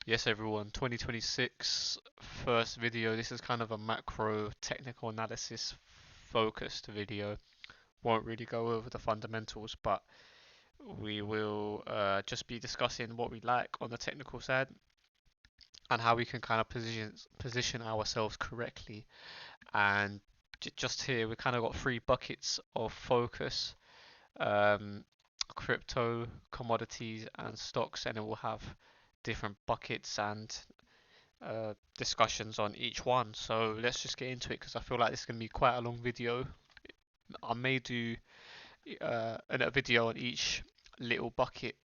Yes, everyone, 2026 first video. This is kind of a macro technical analysis focused video. Won't really go over the fundamentals, but we will just be discussing what we like on the technical side and how we can kind of position ourselves correctly. And just here, we kind of got three buckets of focus: um, crypto, commodities, and stocks, and it will have different buckets and discussions on each one. So let's just get into it because I feel like this is going to be quite a long video. I may do a video on each little bucket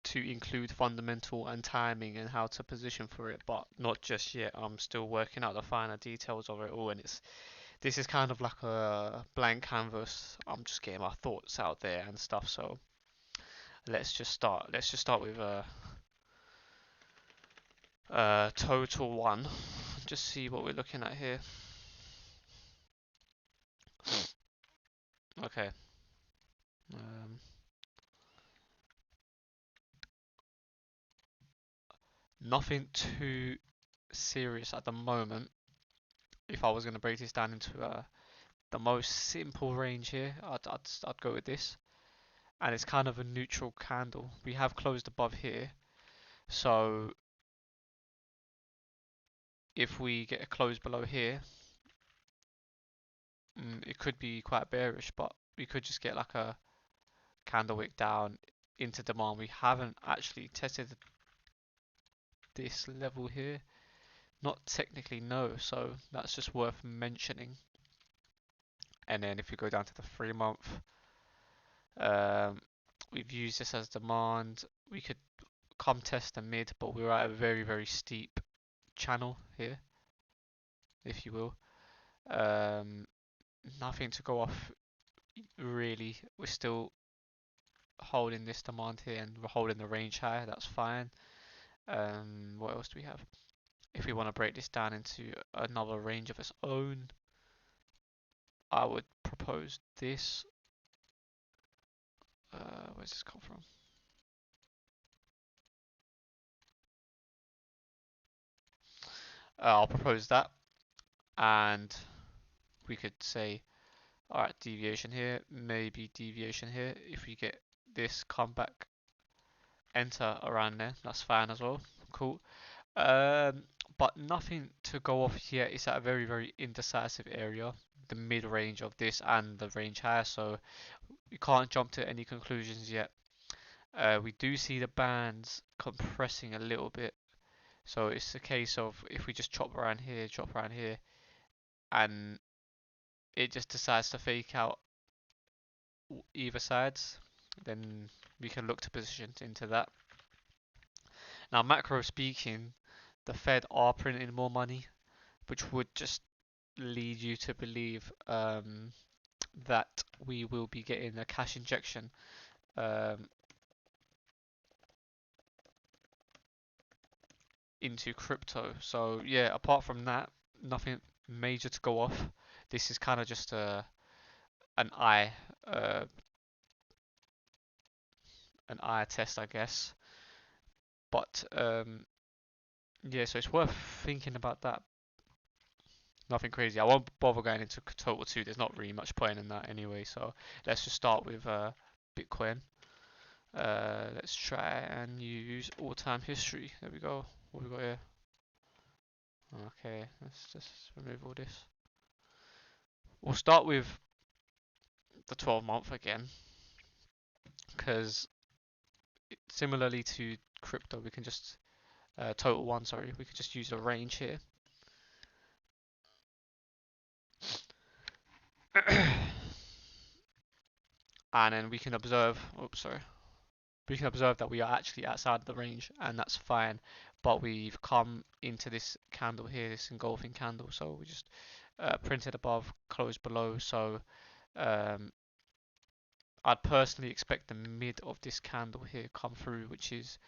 to include fundamental and timing and how to position for it, but not just yet. I'm still working out the finer details of it all, and this is kind of like a blank canvas. I'm just getting my thoughts out there and stuff. So let's just start. Let's just start with total one. Just see what we're looking at here. Okay. Um, Nothing too serious at the moment. If I was going to break this down into the most simple range here, I'd go with this. And it's kind of a neutral candle. We have closed above here. So if we get a close below here, it could be quite bearish, but we could just get like a candle wick down into demand. We haven't actually tested this level here. Not technically, no, so that's just worth mentioning. And then if we go down to the 3 month, we've used this as demand. We could come test the mid, but we're at a very, very steep channel here, if you will. Nothing to go off really. We're still holding this demand here and we're holding the range high. That's fine. What else do we have? If we want to break this down into another range of its own, I would propose this. Where's this come from? I'll propose that, and we could say, alright, deviation here, maybe deviation here. If we get this come back, enter around there, that's fine as well. Cool. But nothing to go off yet. It's at a very, very indecisive area, the mid range of this and the range higher, so we can't jump to any conclusions yet. We do see the bands compressing a little bit, so it's a case of if we just chop around here, and it just decides to fake out either sides, then we can look to position into that. Now, macro speaking, the Fed are printing more money, which would just lead you to believe that we will be getting a cash injection um, into crypto. So yeah, apart from that, nothing major to go off. This is kind of just an eye uh, an eye test, I guess. But yeah, so it's worth thinking about that. Nothing crazy. I won't bother going into total two. There's not really much point in that anyway. So let's just start with Bitcoin. Let's try and use all-time history. There we go. What we got here? Okay, let's just remove all this. We'll start with the 12-month again, because similarly to crypto, we can just total one. Sorry, we can just use a range here. And then we can observe. Oops, sorry. We can observe that we are actually outside the range, and that's fine. But we've come into this candle here, this engulfing candle. So we just printed above, closed below. So I'd personally expect the mid of this candle here come through, which is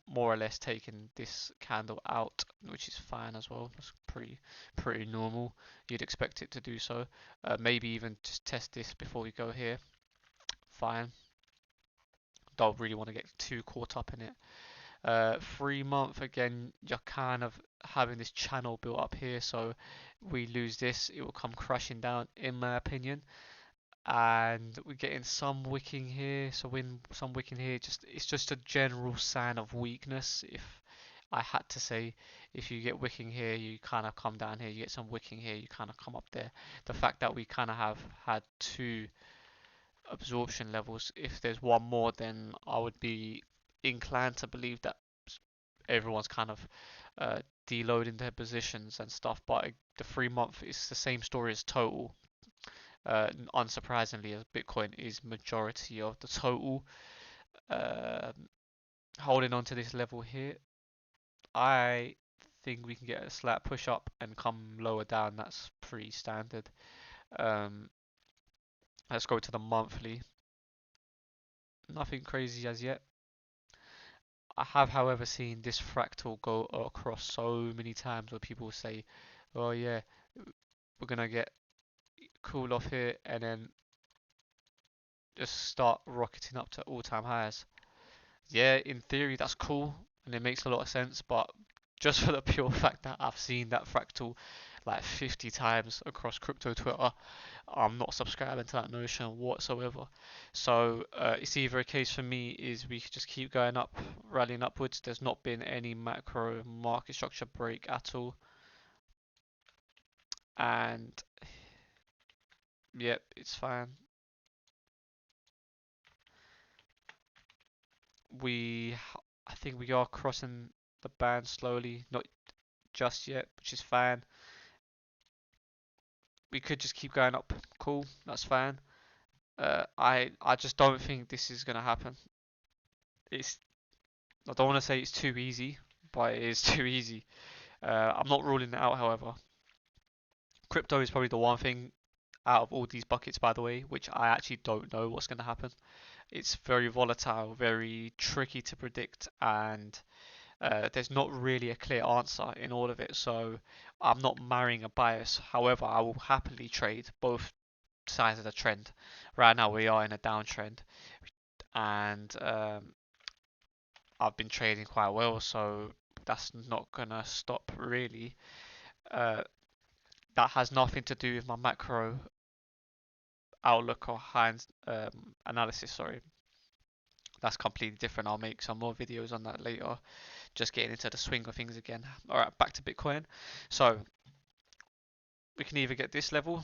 more or less taking this candle out, which is fine as well. That's pretty normal. You'd expect it to do so. Maybe even just test this before we go here. Fine. Don't really want to get too caught up in it. 3 month again, you're kind of having this channel built up here, so we lose this, it will come crashing down, in my opinion. And we're getting some wicking here, so when some wicking here, just it's just a general sign of weakness. If I had to say, if you get wicking here, you kind of come down here. You get some wicking here, you kind of come up there. The fact that we kind of have had two absorption levels, if there's one more, then I would be inclined to believe that everyone's kind of deloading their positions and stuff. But the 3 month is the same story as total. Unsurprisingly, as Bitcoin is majority of the total. Uh, Holding on to this level here, I think we can get a slight push up and come lower down. That's pretty standard. Um, let's go to the monthly. Nothing crazy as yet. I have, however, seen this fractal go across so many times where people say, "Oh yeah, we're gonna get cool off here," and then just start rocketing up to all-time highs. Yeah, in theory that's cool and it makes a lot of sense, but just for the pure fact that I've seen that fractal like 50 times across crypto Twitter, I'm not subscribing to that notion whatsoever. So it's either a case for me is we could just keep going up, rallying upwards. There's not been any macro market structure break at all, and yep, it's fine. We, I think we are crossing the band slowly, not just yet, which is fine. We could just keep going up. Cool, that's fine. I just don't think this is gonna happen. It's I don't want to say it's too easy, but it is too easy. I'm not ruling it out, however. Crypto is probably the one thing out of all these buckets, by the way, which I actually don't know what's gonna happen. It's very volatile, very tricky to predict, and there's not really a clear answer in all of it. So I'm not marrying a bias. However, I will happily trade both sides of the trend. Right now we are in a downtrend, and I've been trading quite well, so that's not gonna stop really. Uh, that has nothing to do with my macro outlook or Heinz analysis. Sorry, that's completely different. I'll make some more videos on that later. Just getting into the swing of things again. All right, back to Bitcoin. So we can either get this level,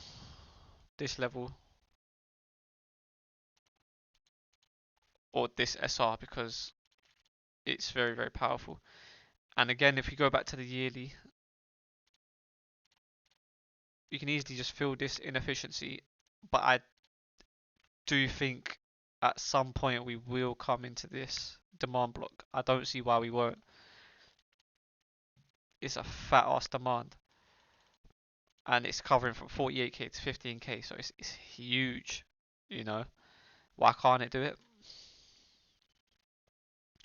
or this SR because it's very, very powerful. And again, if you go back to the yearly, you can easily just feel this inefficiency. But I do think at some point we will come into this demand block. I don't see why we won't. It's a fat ass demand, and it's covering from 48k to 15k, so it's huge. You know, why can't it do it?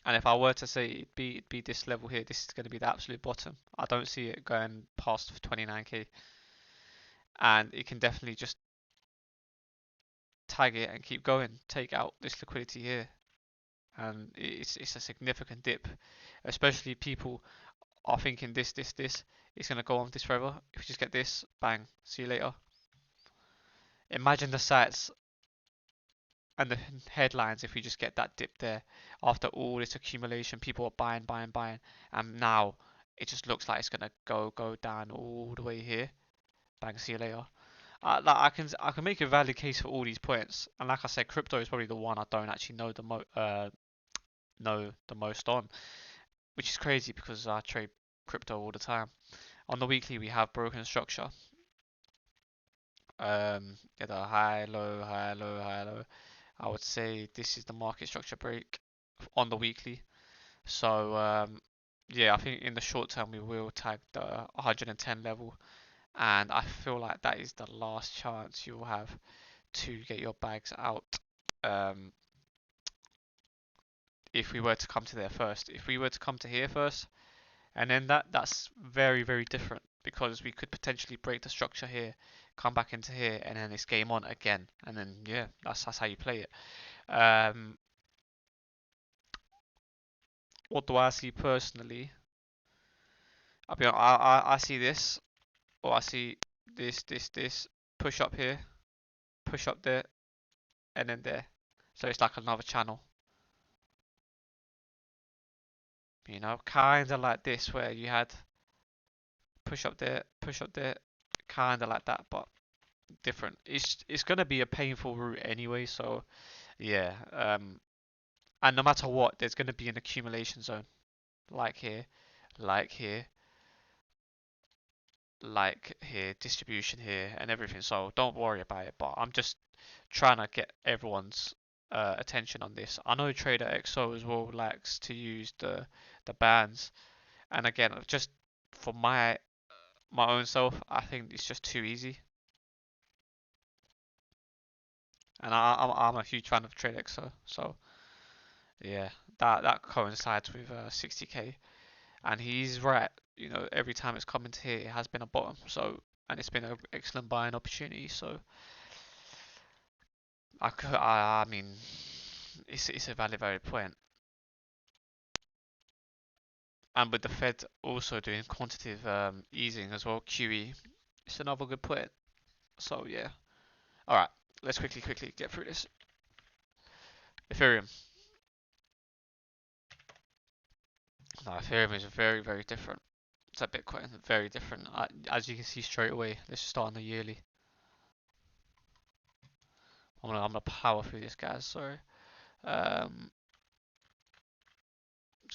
And if I were to say it'd be this level here, this is going to be the absolute bottom. I don't see it going past 29k, and it can definitely just tag it and keep going, take out this liquidity here, and it's a significant dip. Especially people are thinking this, it's gonna go on this forever. If you just get this, bang, see you later. Imagine the sites and the headlines if we just get that dip there. After all this accumulation, people are buying, buying, buying, and now it just looks like it's gonna go down all the way here. Bang, see you later. Like I can make a valid case for all these points, and like I said, crypto is probably the one I don't actually know the most on, which is crazy because I trade crypto all the time. On the weekly, we have broken structure. Get a high, low, high, low, high, low. I would say this is the market structure break on the weekly. So yeah, I think in the short term we will tag the 110 level, and I feel like that is the last chance you'll have to get your bags out. Um, if we were to come to there first, if we were to come to here first, and then that's very, very different because we could potentially break the structure here, come back into here, and then it's game on again. And then yeah, that's how you play it. Um, what do I see personally? I see this, or I see this, push up here, push up there, and then there. So it's like another channel, kind of like this where you had push up there, kind of like that, but different. It's gonna be a painful route anyway, so yeah. And no matter what, there's gonna be an accumulation zone, like here, like here, like here, distribution here, and everything. So don't worry about it. But I'm just trying to get everyone's attention on this. I know Trader XO as well likes to use the bands, and again, just for my own self, I think it's just too easy. And I'm a huge fan of Trader XO, so yeah, that coincides with 60k, and he's right. Every time it's come into here, it has been a bottom. So, and it's been an excellent buying opportunity. So I mean, it's a valid point. And with the Fed also doing quantitative easing as well, QE, it's another good point. So yeah. All right, let's quickly get through this. Ethereum. No, Ethereum is very different. It's a Bitcoin, very different. As you can see straight away, let's just start on the yearly. I'm gonna power through this, guys. Sorry. Just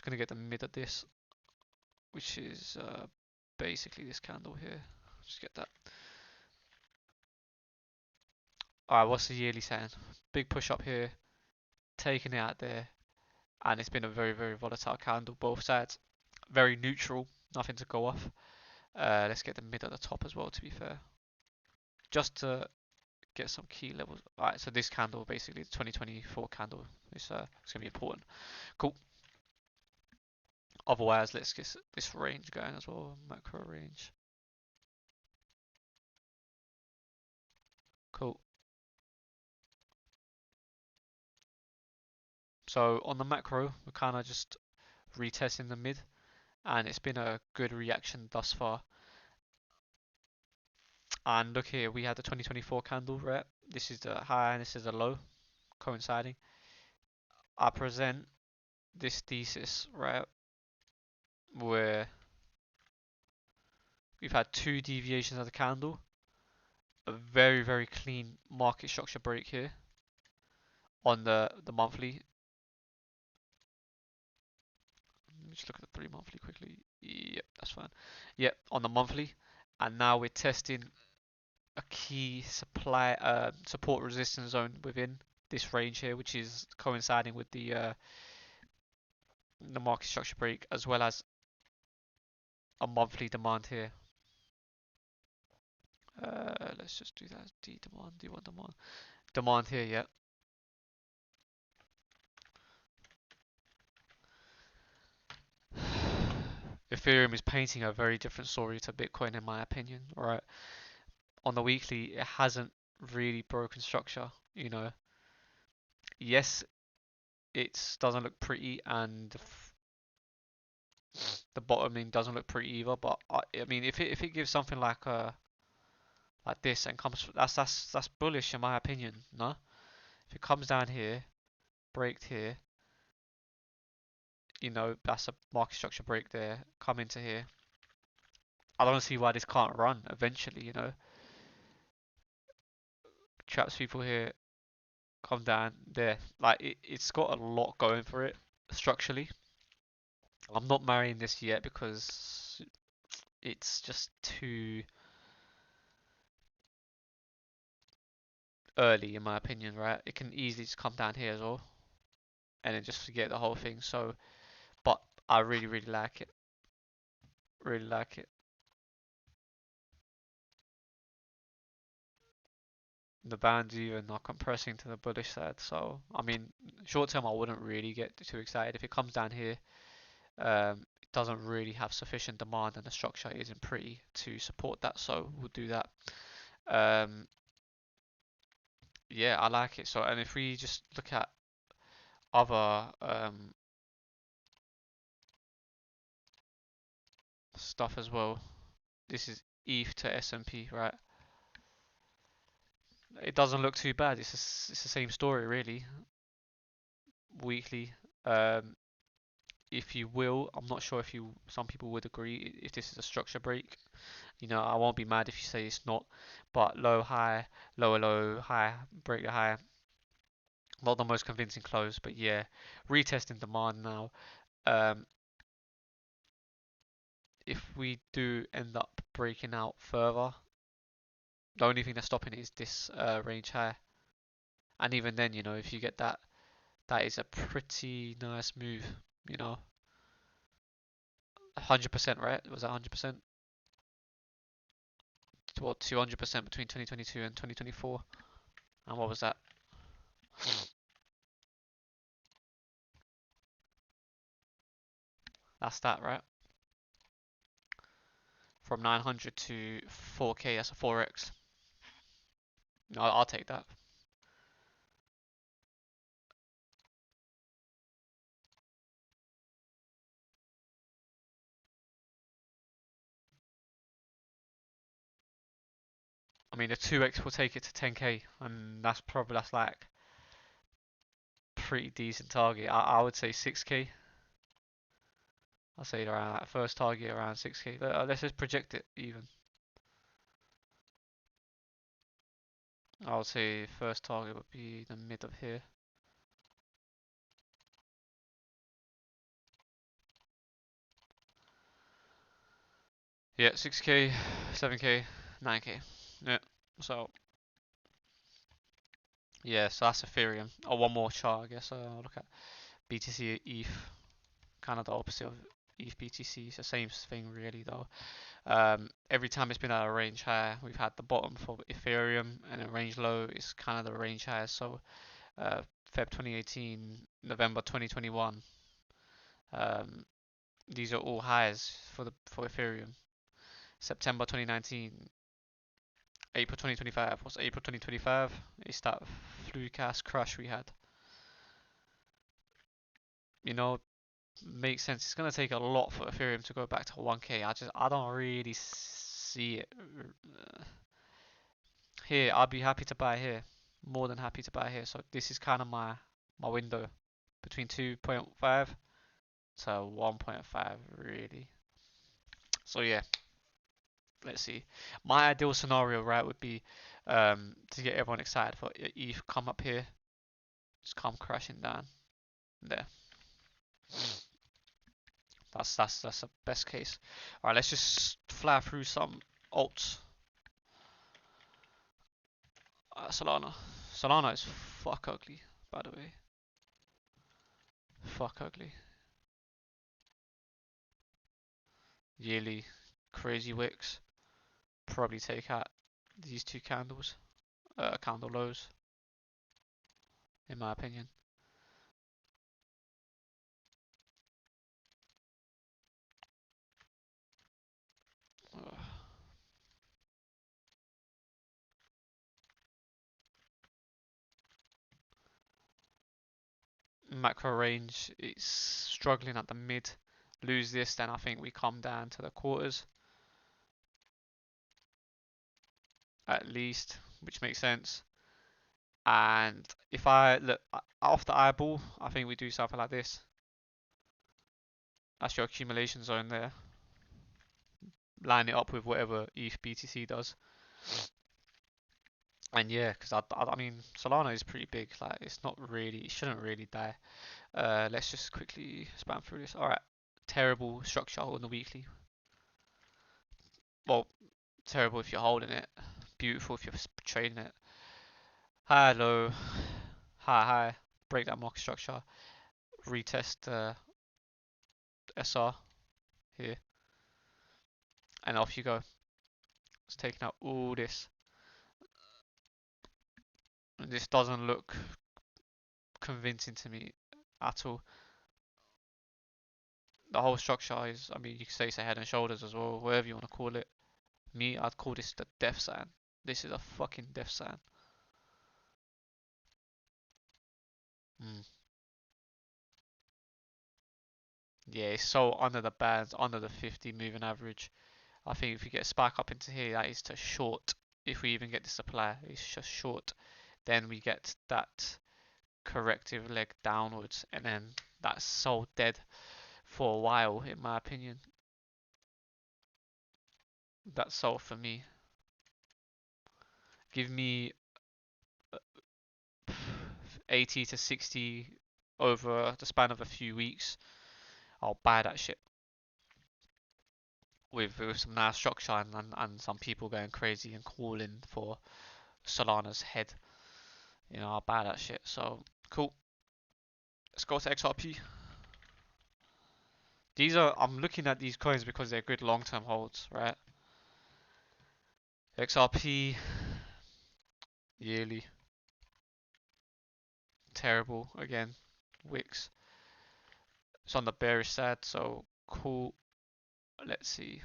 gonna get the mid of this, which is basically this candle here. Just get that. Alright, what's the yearly saying? Big push up here, taking it out there, and it's been a very volatile candle, both sides. Very neutral, nothing to go off. Let's get the mid at the top as well, to be fair. Just to get some key levels. Alright, so this candle, basically, the 2024 candle, it's going to be important. Cool. Otherwise, let's get this range going as well, macro range. Cool. So on the macro, we're kind of just retesting the mid, and it's been a good reaction thus far. And look here, we had the 2024 candle, right? This is the high and this is the low, coinciding. I present this thesis, right, where we've had two deviations of the candle, a very clean market structure break here on the monthly. Let me just look at the 3 monthly quickly. Yep, that's fine. Yep, on the monthly, and now we're testing a key support resistance zone within this range here, which is coinciding with the market structure break as well as a monthly demand here. Let's just do that. D demand, D1 demand, demand here. Yeah. Ethereum is painting a very different story to Bitcoin, in my opinion. Right. On the weekly, it hasn't really broken structure. Yes, it doesn't look pretty, and the bottoming doesn't look pretty either. But I mean, if it gives something like this and comes, that's bullish in my opinion. No, if it comes down here, break here, that's a market structure break there. Come into here. I don't see why this can't run eventually. Traps people here, come down there. Like it's got a lot going for it structurally. I'm not marrying this yet because it's just too early in my opinion, right? It can easily just come down here as well and then just forget the whole thing. So, but I really like it. Really like it. The bands even are compressing to the bullish side. So, I mean, short term, I wouldn't really get too excited. If it comes down here, it doesn't really have sufficient demand and the structure isn't pretty to support that. So, we'll do that. Um, yeah, I like it. So, and if we just look at other stuff as well. This is ETH to S&P, right? It doesn't look too bad. It's the same story really. Weekly. Um, if you will, I'm not sure if you. Some people would agree if this is a structure break. You know, I won't be mad if you say it's not. But low, high, lower, low, high, break the high. Not the most convincing close, but yeah, retesting demand now. Um, if we do end up breaking out further, the only thing that's stopping it is this range high. And even then, you know, if you get that, that is a pretty nice move. You know, 100%, right? Was that 100%? Well, 200% between 2022 and 2024. And what was that? That's that, right? From 900 to 4K, that's a 4x. I'll take that. I mean, the 2x will take it to 10K, and that's like pretty decent target. I would say 6K. I'll say around that first target around 6K. Let's just project it even. I would say first target would be the mid of here. Yeah, 6K, 7K, 9K. Yeah. So yeah, so that's Ethereum. Oh, one more chart, I guess. I'll look at BTC ETH, kind of the opposite of ETH BTC. It's the same thing really though. Every time it's been at a range high, we've had the bottom for Ethereum, and a range low is kind of the range high. So Feb 2018, November 2021. Um, these are all highs for Ethereum. September 2019, April 2025. What's April 2025? It's that fluke ass crash we had. You know, makes sense. It's gonna take a lot for Ethereum to go back to 1K. I don't really see it. Here, I'd be happy to buy here. More than happy to buy here. So this is kind of my window between 2.5 to 1.5 really. So yeah, let's see. My ideal scenario, right, would be to get everyone excited for ETH come up here, just come crashing down there. That's the best case. All right, let's just fly through some alts. Solana. Solana is fuck ugly, by the way. Fuck ugly. Yearly crazy wicks. Probably take out these two candles, candle lows, in my opinion. Uh, Macro range is struggling at the mid. Lose this, then I think we come down to the quarters at least, which makes sense. And if I look off the eyeball, I think we do something like this. That's your accumulation zone there. Line it up with whatever ETH BTC does. And yeah, because I mean Solana is pretty big. Like it's not really, it shouldn't really die. Let's just quickly spam through this. All right, terrible structure on the weekly. Well, terrible if you're holding it. Beautiful if you're trading it. High, low, high, high. Break that market structure. Retest SR here, and off you go. It's taking out all this. And this doesn't look convincing to me at all. The whole structure is, I mean, you could say it's a head and shoulders as well, whatever you want to call it. Me, I'd call this the death sign. This is a fucking death sign. Mm. Yeah, it's so under the bands, under the 50 moving average. I think if we get a spike up into here, that is to short. If we even get the supply, it's just short. Then we get that corrective leg downwards, and then that's so dead for a while, in my opinion. That's so for me. Give me 80 to 60 over the span of a few weeks. I'll buy that shit with some nice structure and some people going crazy and calling for Solana's head. You know, I'll buy that shit. So cool. Let's go to XRP. I'm looking at these coins because they're good long-term holds, right? XRP yearly, terrible again. Wicks. It's on the bearish side, so cool. Let's see.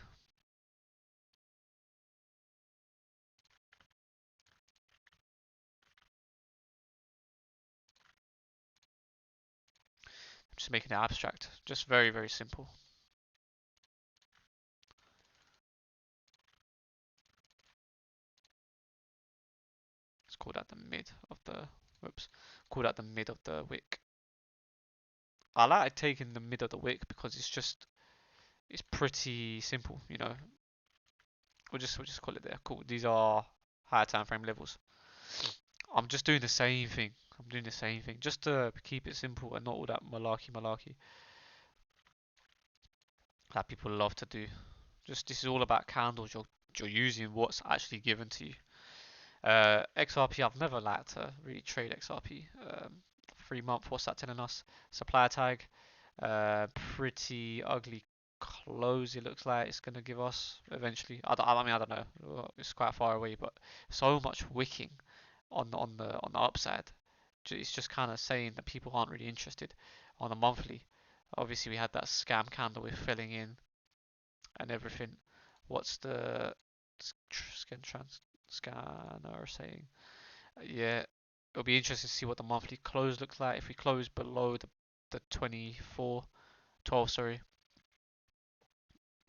I'm just making it abstract, just very, very simple. Let's call that the mid of the, whoops, call that the mid of the wick. I like taking the mid of the wick because it's pretty simple, you know. We'll just call it there. Cool. These are higher time frame levels. I'm just doing the same thing. I'm doing the same thing just to keep it simple and not all that malarkey that people love to do. Just this is all about candles. You're using what's actually given to you. XRP, I've never liked to really trade XRP. 3 month, what's that telling us? Supply tag, pretty ugly close. It looks like it's gonna give us eventually. I mean, I don't know. Well, it's quite far away, but so much wicking on the upside. It's just kind of saying that people aren't really interested on a monthly. Obviously, we had that scam candle with filling in and everything. What's the scanner saying? Yeah, it'll be interesting to see what the monthly close looks like. If we close below the 12, sorry.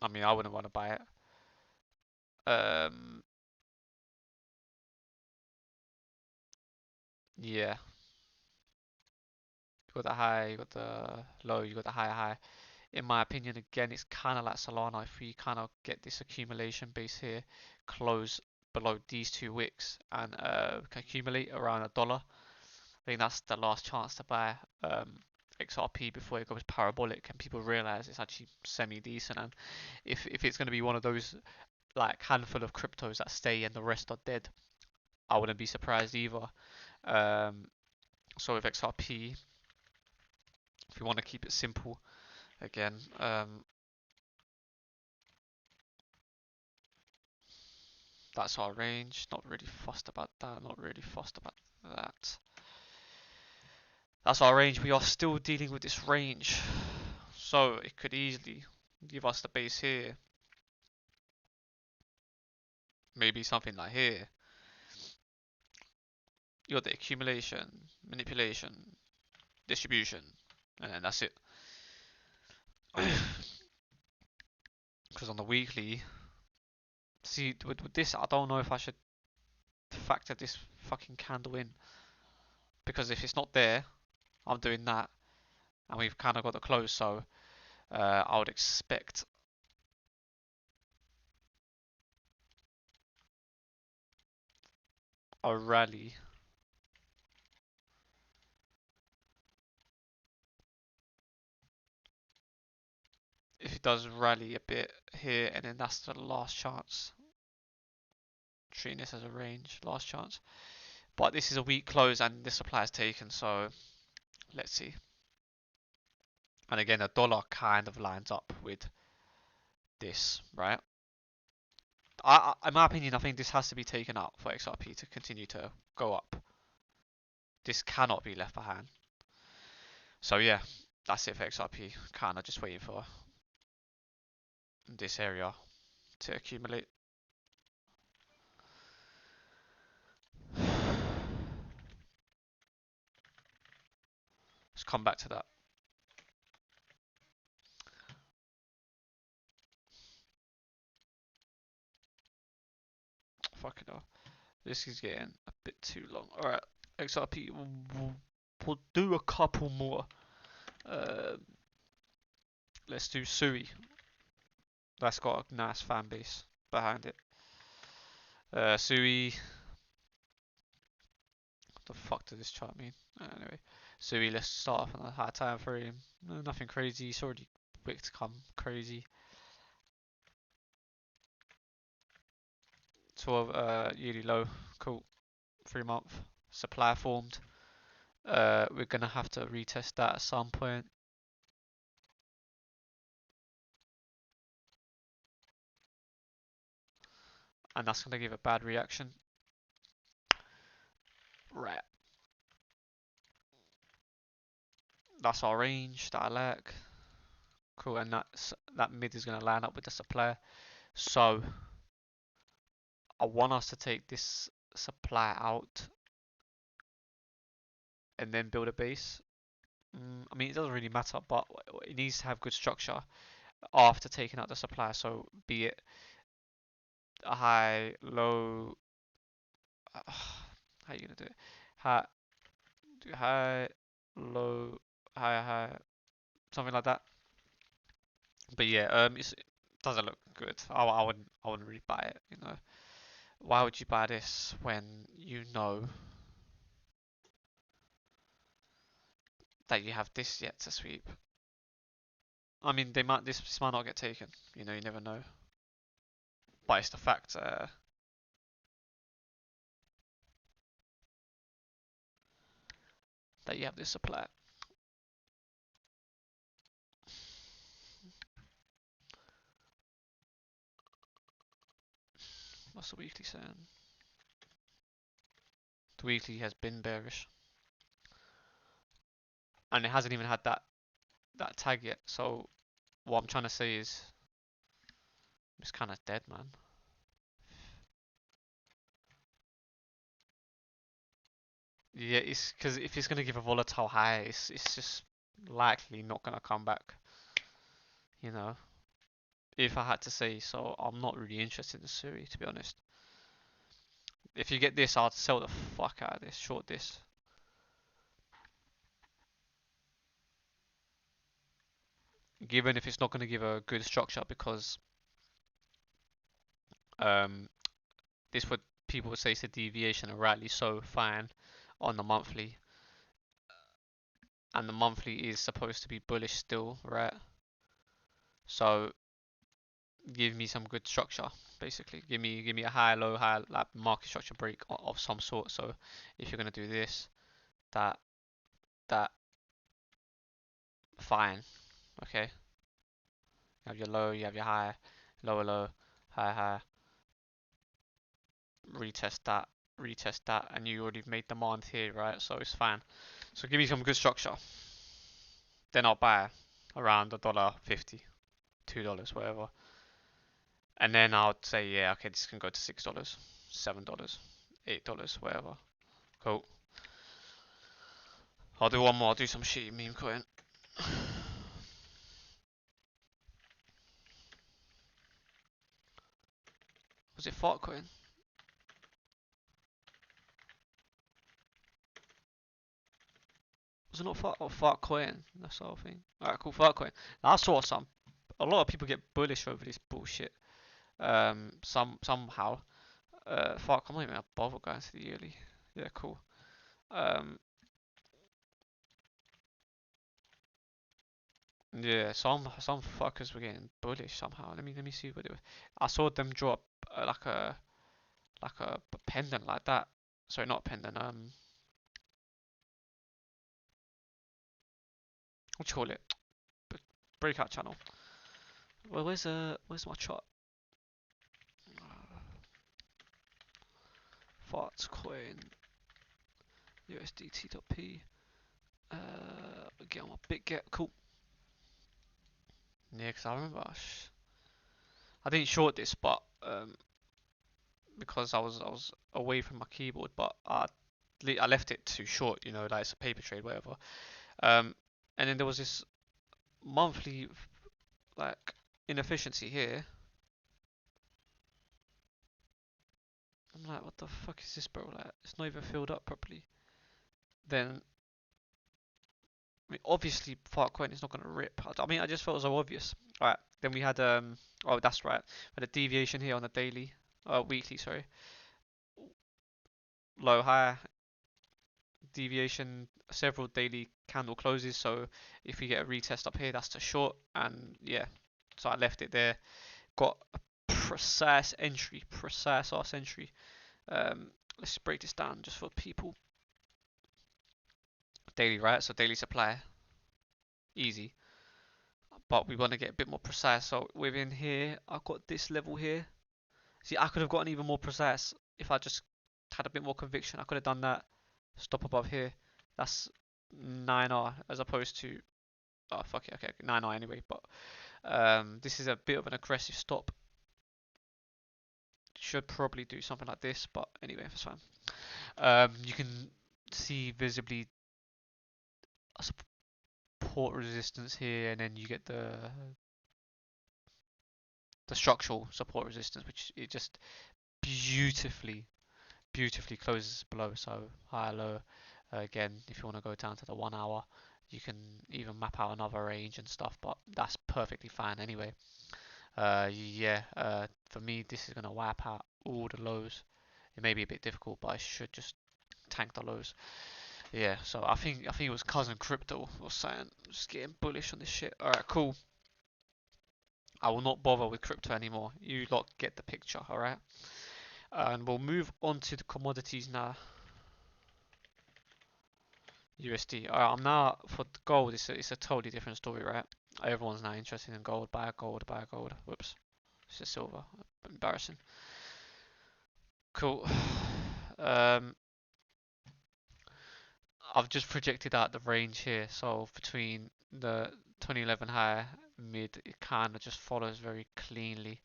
I mean, I wouldn't want to buy it. Um, yeah, you got the high, you got the low, you got the high. In my opinion, again, it's kind of like Solana. If we kind of get this accumulation base here, close below these two wicks and accumulate around $1, I think that's the last chance to buy XRP before it goes parabolic and people realize it's actually semi decent. And if it's going to be one of those like handful of cryptos that stay and the rest are dead, I wouldn't be surprised either. Um, so with XRP, if you want to keep it simple, again, that's our range. Not really fussed about that. Not really fussed about that. That's our range. We are still dealing with this range. So it could easily give us the base here. Maybe something like here. You got the accumulation, manipulation, distribution, and then that's it. Because on the weekly, see, with this, I don't know if I should factor this fucking candle in. Because if it's not there, I'm doing that. And we've kind of got the close, so I would expect a rally. If it does rally a bit here, and then that's the last chance. Treating this as a range, last chance. But this is a weak close, and the supply is taken, so let's see. And again, the dollar kind of lines up with this, right? In my opinion, I think this has to be taken out for XRP to continue to go up. This cannot be left behind. So yeah, that's it for XRP. Kind of just waiting for this area to accumulate. Let's come back to that. fucking hell. This is getting a bit too long. Alright, XRP. We'll do a couple more. Let's do Sui. That's got a nice fan base behind it. Sui. What the fuck does this chart mean? Anyway, Sui, let's start off on a high time frame. No, nothing crazy. It's already quick to come crazy. 12 yearly low. Cool. 3 month. Supply formed. We're gonna have to retest that at some point. And that's gonna give a bad reaction. Right. That's our range that I like. Cool, and that mid is gonna line up with the supply. So I want us to take this supply out and then build a base. I mean, it doesn't really matter, but it needs to have good structure after taking out the supply. So be it a high, low. How are you gonna do it? High, do high, low, high, high, something like that. But yeah, it doesn't look good. I wouldn't really buy it. You know, why would you buy this when you know that you have this yet to sweep? I mean, this might not get taken. You know, you never know. But it's the fact that you have this supply. What's the weekly saying? The weekly has been bearish, and it hasn't even had that tag yet. So what I'm trying to say is, it's kind of dead, man. Yeah, it's because if it's gonna give a volatile high, it's just likely not gonna come back. You know, if I had to say so, I'm not really interested in Suri, to be honest. If you get this, I'd sell the fuck out of this, short this. Given if it's not going to give a good structure, because um, this would people would say it's a deviation, and rightly so, fine, on the monthly, and the monthly is supposed to be bullish still, right? So give me some good structure, basically. Give me a high, low, high, like market structure break of some sort. So if you're gonna do this, that, that, fine, okay. You have your low, you have your high, lower low, high high, retest that, and you already made demand here, right? So it's fine. So give me some good structure. Then I'll buy around $1.50, $2, whatever. And then I'll say, yeah, okay, this can go to $6, $7, $8, whatever. Cool. I'll do one more. I'll do some shitty meme coin. Was it FARTCOIN? Was it not FARTCOIN? That's the whole thing. Alright, cool, FARTCOIN. I saw a lot of people get bullish over this bullshit. Somehow. Fuck, I'm not even gonna bother going to the yearly. Yeah, cool. Yeah, some fuckers were getting bullish somehow. Let me see what it was. I saw them drop like a pendant like that. Sorry, not a pendant. What do you call it? Breakout channel. Well, where's my chart? FARTCOIN USDT.p. Get on my big get. Cool. Yeah, because I remember I didn't short this, but because I was away from my keyboard, but I left it too short. You know, like it's a paper trade, whatever. And then there was this monthly like inefficiency here. like, what the fuck is this, bro? Like, it's not even filled up properly. Then, I mean, obviously, FARTCOIN is not gonna rip. I mean, I just felt it was so obvious. Alright, then we had, oh, that's right. We had a deviation here on the daily, weekly, sorry. Low, high, deviation, several daily candle closes. So if we get a retest up here, that's the short. And yeah, so I left it there. Got a precise entry, precise ass entry. Let's break this down just for people. Daily, right? So daily supply, easy. But we want to get a bit more precise. So within here, I've got this level here. See, I could have gotten even more precise if I just had a bit more conviction. I could have done that. Stop above here. That's 9R as opposed to, oh fuck it, okay, 9R anyway. But this is a bit of an aggressive stop. Should probably do something like this, but anyway, that's fine. You can see visibly a support resistance here, and then you get the structural support resistance, which it just beautifully closes below. So high, low. Again, if you want to go down to the 1 hour, you can even map out another range and stuff, but that's perfectly fine anyway. Yeah, for me, this is gonna wipe out all the lows. It may be a bit difficult, but I should just tank the lows. Yeah, so I think it was cousin crypto was saying just getting bullish on this shit. All right, cool. I will not bother with crypto anymore. You lot get the picture, all right? And we'll move on to the commodities now. USD. Alright, I'm now for gold. It's a totally different story, right? Everyone's now interested in gold. Buy gold. Buy gold. Whoops. It's just silver. Embarrassing. Cool. Um, I've just projected out the range here. So between the 2011 high, mid, it kind of just follows very cleanly,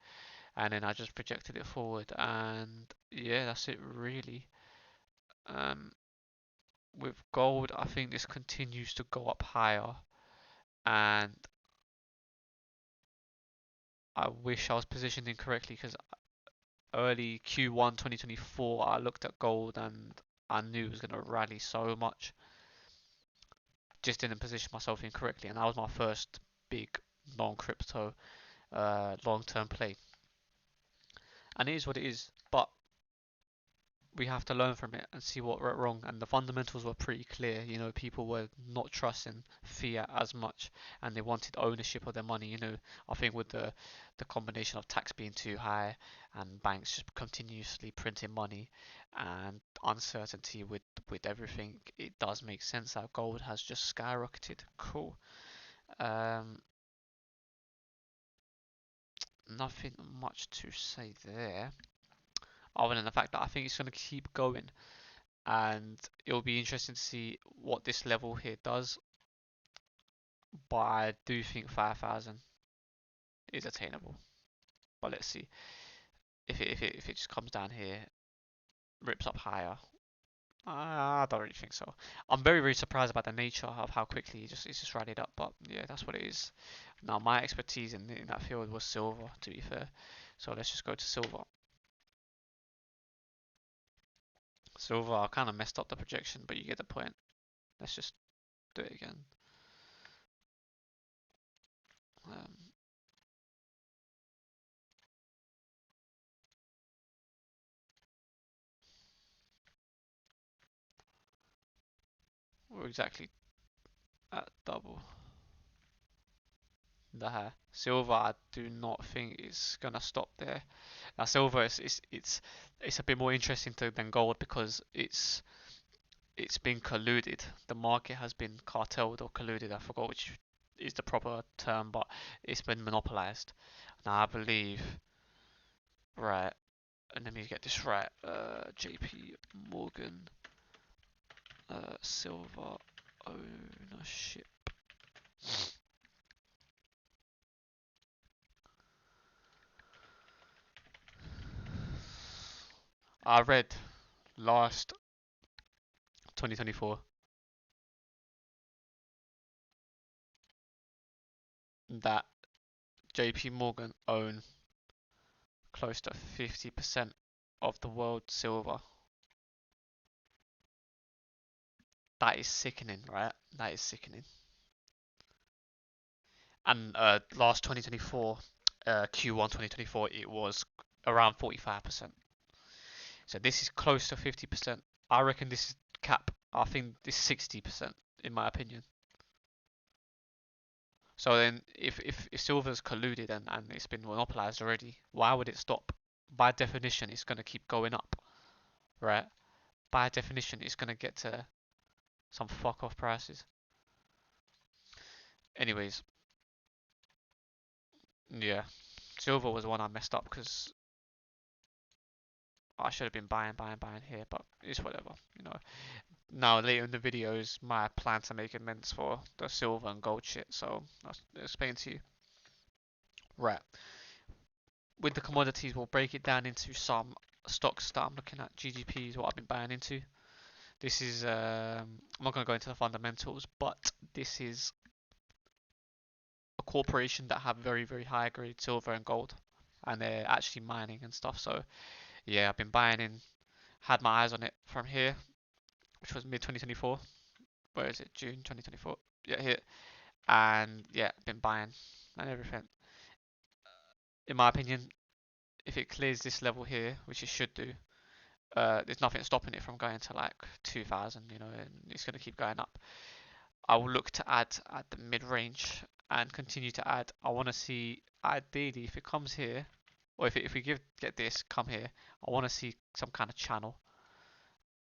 and then I just projected it forward, and yeah, that's it really. Um, with gold, I think this continues to go up higher, and I wish I was positioned incorrectly because early Q1 2024 I looked at gold and I knew it was going to rally so much. Just didn't position myself incorrectly, and that was my first big non-crypto long-term play. And it is what it is, but we have to learn from it and see what went wrong. And the fundamentals were pretty clear. You know, people were not trusting fiat as much, and they wanted ownership of their money. You know, I think with the combination of tax being too high and banks just continuously printing money and uncertainty with everything, it does make sense that gold has just skyrocketed. Cool. Um, Nothing much to say there, other than the fact that I think it's going to keep going. And it'll be interesting to see what this level here does, but I do think 5,000 is attainable. But let's see if it just comes down here, rips up higher. I don't really think so. I'm very surprised about the nature of how quickly it's just rallied up, but yeah, that's what it is. Now my expertise in that field was silver, to be fair, so let's just go to silver. Silver, I kind of messed up the projection, but you get the point. Let's just do it again. Um, we're exactly at double the high. Silver, I do not think is gonna stop there. Now, silver it's a bit more interesting than gold because it's been colluded. The market has been cartelled or colluded. I forgot which is the proper term, but it's been monopolized. Now, I believe, right, and let me get this right. JP Morgan, silver ownership. I read last 2024 that JP Morgan own close to 50% of the world silver. That is sickening, right? That is sickening. And last 2024, Q1 2024, it was around 45%. So this is close to 50%. I reckon this is cap. I think this is 60%, in my opinion. So then, if silver's colluded and it's been monopolized already, why would it stop? By definition, it's going to keep going up, right? By definition, it's going to get to some fuck off prices. Anyways, yeah, silver was the one I messed up because I should have been buying here, but it's whatever, you know. Now later in the videos, my plan to make amends for the silver and gold shit, so I'll explain to you. Right, with the commodities, we'll break it down into some stocks that I'm looking at. GGP is what I've been buying into. This is, I'm not going to go into the fundamentals, but this is a corporation that have very, very high grade silver and gold, and they're actually mining and stuff. So yeah, I've been buying in, had my eyes on it from here, which was mid 2024. Where is it? June 2024. Yeah, here. And yeah, been buying and everything. In my opinion, if it clears this level here, which it should do, there's nothing stopping it from going to like 2000, you know, and it's going to keep going up. I will look to add at the mid-range and continue to add. I want to see, ideally, if it comes here, or if we get this, come here, I want to see some kind of channel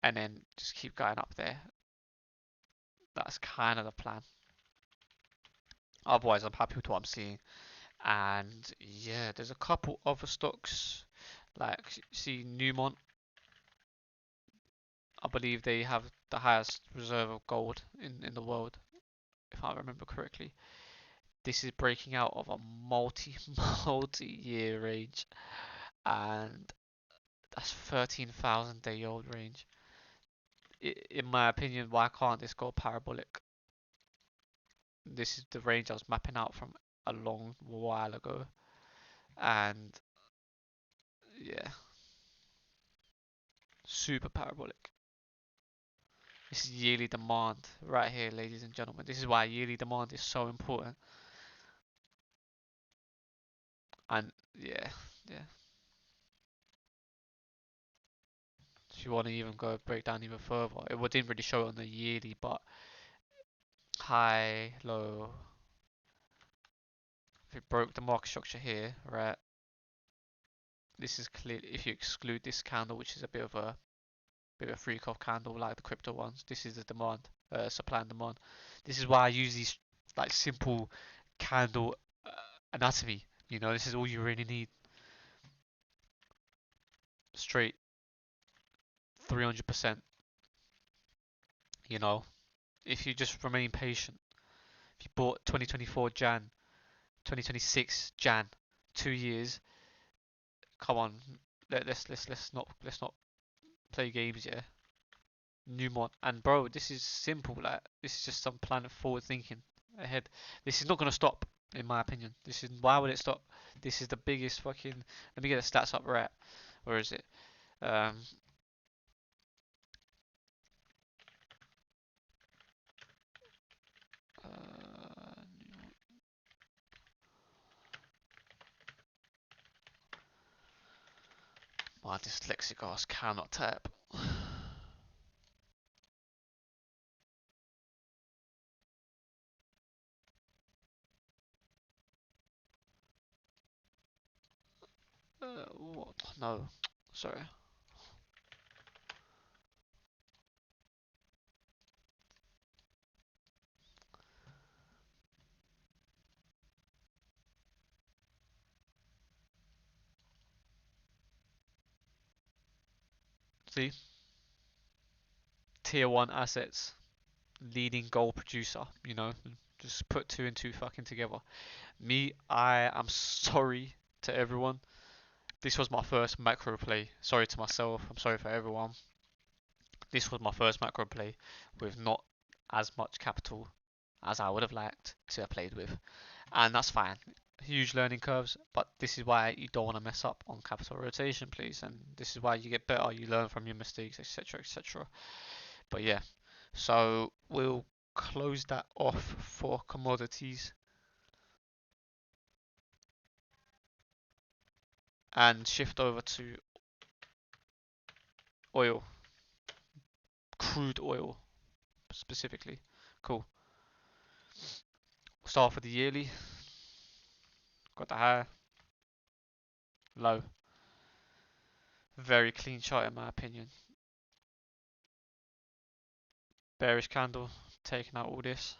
and then just keep going up there. That's kind of the plan. Otherwise, I'm happy with what I'm seeing. And yeah, there's a couple other stocks, like see Newmont. I believe they have the highest reserve of gold in the world, if I remember correctly. This is breaking out of a multi-year range, and that's 13,000 day old range. In my opinion, why can't this go parabolic? This is the range I was mapping out from a long while ago, and yeah, super parabolic. This is yearly demand right here, ladies and gentlemen. This is why yearly demand is so important. And yeah, yeah. If you want to even go break down even further, it didn't really show it on the yearly, but high, low. If it broke the market structure here, right? This is clear. If you exclude this candle, which is a bit of a freak off candle like the crypto ones, this is the demand, supply and demand. This is why I use these like simple candle anatomy. You know, this is all you really need. Straight 300%. You know, if you just remain patient. If you bought 2024 Jan, 2026 Jan, 2 years, come on, let's not play games, yeah. Newmont and bro, this is simple. Like this is just some planet forward thinking ahead. This is not gonna stop, in my opinion. This is why would it stop? This is the biggest fucking. Let me get the stats up right. Where is it? Um, uh, my dyslexic ass cannot type. What? No, sorry. See, tier one assets, leading gold producer. You know, just put two and two fucking together. Me, I am sorry to everyone. This was my first macro play. Sorry to myself. I'm sorry for everyone. This was my first macro play with not as much capital as I would have liked to have played with, and that's fine. huge learning curves, but this is why you don't want to mess up on capital rotation, please. And this is why you get better, you learn from your mistakes, etc., etc. But yeah, so we'll close that off for commodities and shift over to oil, crude oil specifically. Cool. We'll start off with the yearly. Got the high, low. Very clean chart in my opinion. Bearish candle, taking out all this.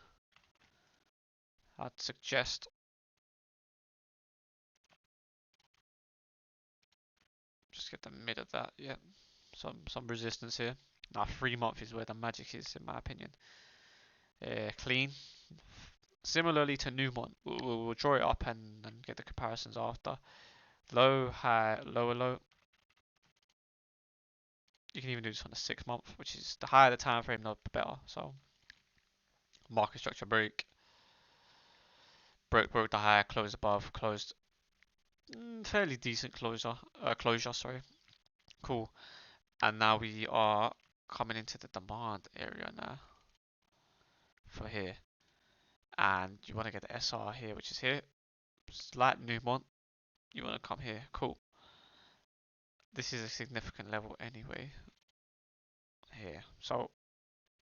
I'd suggest just get the mid of that. Yeah, some resistance here. Now 3 month is where the magic is, in my opinion. Clean. Similarly to Newmont, we'll draw it up and get the comparisons after. Low, high, lower low. You can even do this on the 6 month, which is the higher the time frame, the better. So market structure break, broke the high, closed above, closed fairly decent closure. Sorry, cool. And now we are coming into the demand area now for here, and you want to get the SR here, which is here. Slight Newmont, you want to come here, cool. This is a significant level anyway here. So,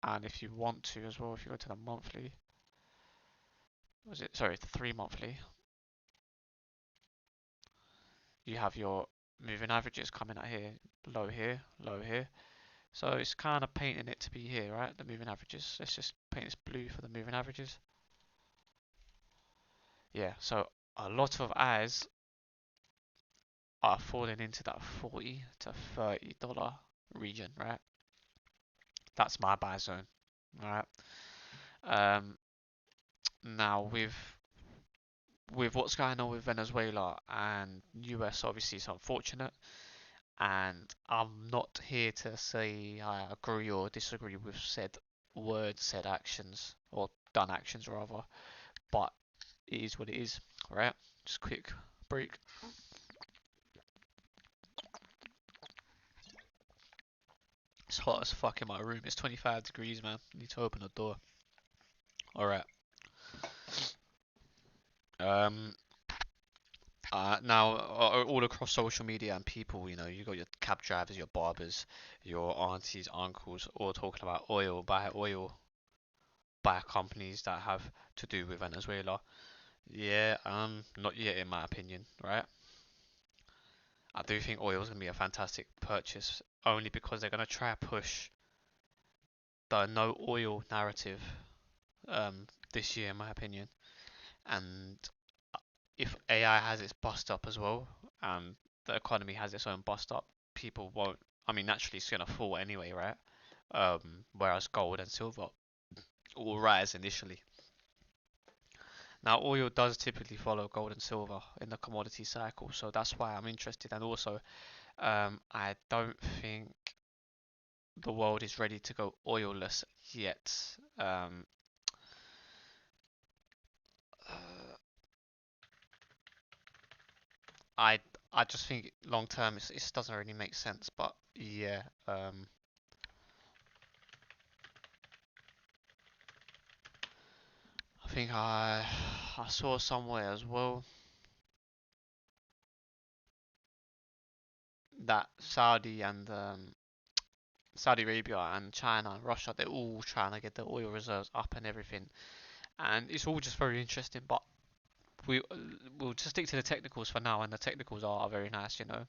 and if you want to as well, if you go to the monthly, was it, sorry, the 3 monthly, you have your moving averages coming out here, low here, low here. So it's kind of painting it to be here, right? The moving averages. Let's just paint this blue for the moving averages. Yeah, so a lot of eyes are falling into that 40 to $30 region, right? That's my buy zone, right? Now with what's going on with Venezuela and US, obviously it's unfortunate, and I'm not here to say I agree or disagree with said words, said actions, or done actions rather, but it is what it is, right? Just quick break. It's hot as fuck in my room. It's 25 degrees, man. I need to open the door. Alright. Um, now, all across social media and people, you know, you got your cab drivers, your barbers, your aunties, uncles, all talking about oil, buy companies that have to do with Venezuela. Yeah, not yet in my opinion, right? I do think oil is going to be a fantastic purchase, only because they're going to try to push the no oil narrative this year, in my opinion. And if AI has its bust up as well, and the economy has its own bust up, people won't. I mean, naturally, it's gonna fall anyway, right? Whereas gold and silver will rise initially. Now, oil does typically follow gold and silver in the commodity cycle, so that's why I'm interested. And also, I don't think the world is ready to go oilless yet. Uh, I I just think long term it doesn't really make sense. But yeah, I think I saw somewhere as well that Saudi Arabia and China and Russia, they're all trying to get their oil reserves up and everything, and it's all just very interesting. But we we'll just stick to the technicals for now, and the technicals are very nice, you know.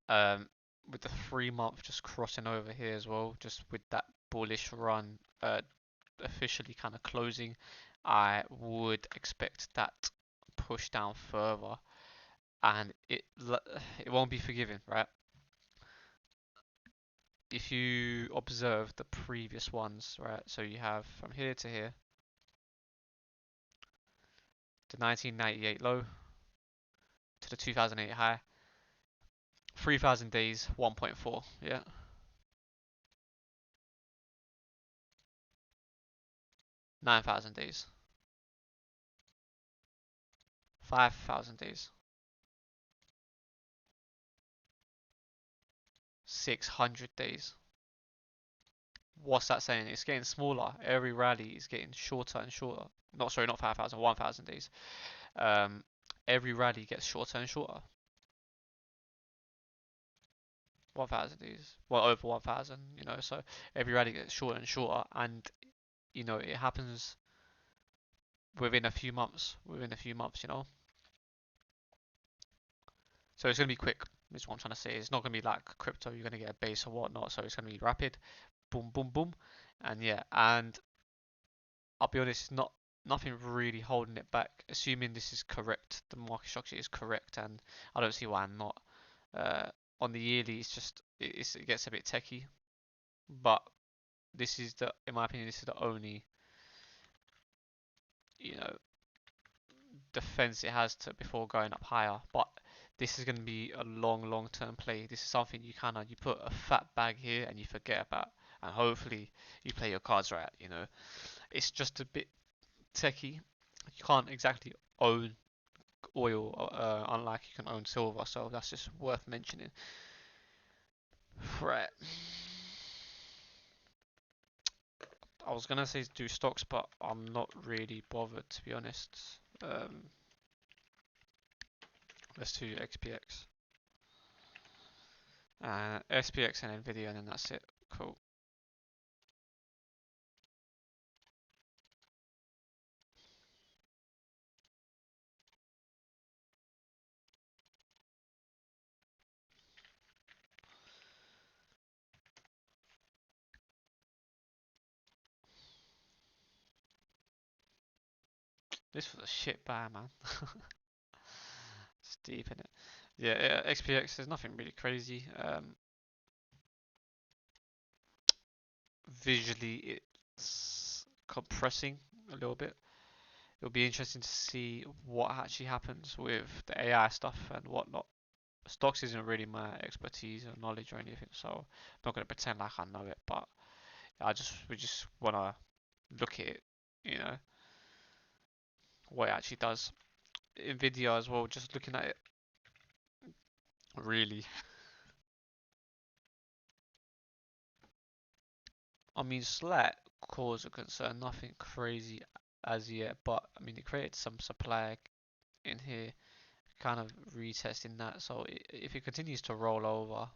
Um, with the 3 month just crossing over here as well, just with that bullish run officially kind of closing, I would expect that push down further, and it won't be forgiven, right? If you observe the previous ones, right? So you have from here to here, the 1998 low to the 2008 high, 3,000 days, 1.4, yeah, 9,000 days. 5,000 days. 600 days. What's that saying? It's getting smaller. Every rally is getting shorter and shorter. Not sorry, not 5,000, 1,000 days. Um, every rally gets shorter and shorter. 1,000 days. Well, over 1,000, you know, so every rally gets shorter and shorter, and, you know, it happens within a few months. Within a few months, you know. So it's going to be quick, is what I'm trying to say. It's not going to be like crypto, you're going to get a base or whatnot, so it's going to be rapid. Boom, boom, boom. And yeah, and I'll be honest, not nothing really holding it back. Assuming this is correct, the market structure is correct, and I don't see why I'm not. Uh, on the yearly, it's just it gets a bit techie, but this is the, in my opinion, this is the only, you know, defense it has to before going up higher. But this is going to be a long term play. This is something you kind of, you put a fat bag here and you forget about, and hopefully you play your cards right. You know, it's just a bit techie. You can't exactly own oil, unlike you can own silver, so that's just worth mentioning. Right. I was gonna say do stocks, but I'm not really bothered, to be honest. Let's do XPX. SPX and Nvidia, and then that's it. Cool. This was a shit buy, man. It's deep in it. Yeah, XPX, there's nothing really crazy. Visually, it's compressing a little bit. It'll be interesting to see what actually happens with the AI stuff and whatnot. Stocks isn't really my expertise or knowledge or anything, so I'm not going to pretend like I know it, but we just want to look at it, you know, what it actually does. Nvidia as well, just looking at it, really. I mean, slight cause of concern, nothing crazy as yet, but I mean, it created some supply in here, kind of retesting that. So if it continues to roll over,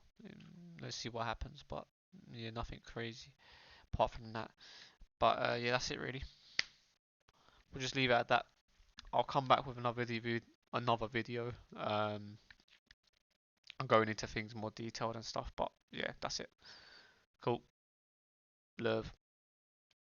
let's see what happens. But yeah, nothing crazy apart from that. But yeah, that's it really. We'll just leave it at that. I'll come back with another video. I'm going into things more detailed and stuff. But yeah, that's it. Cool. Love.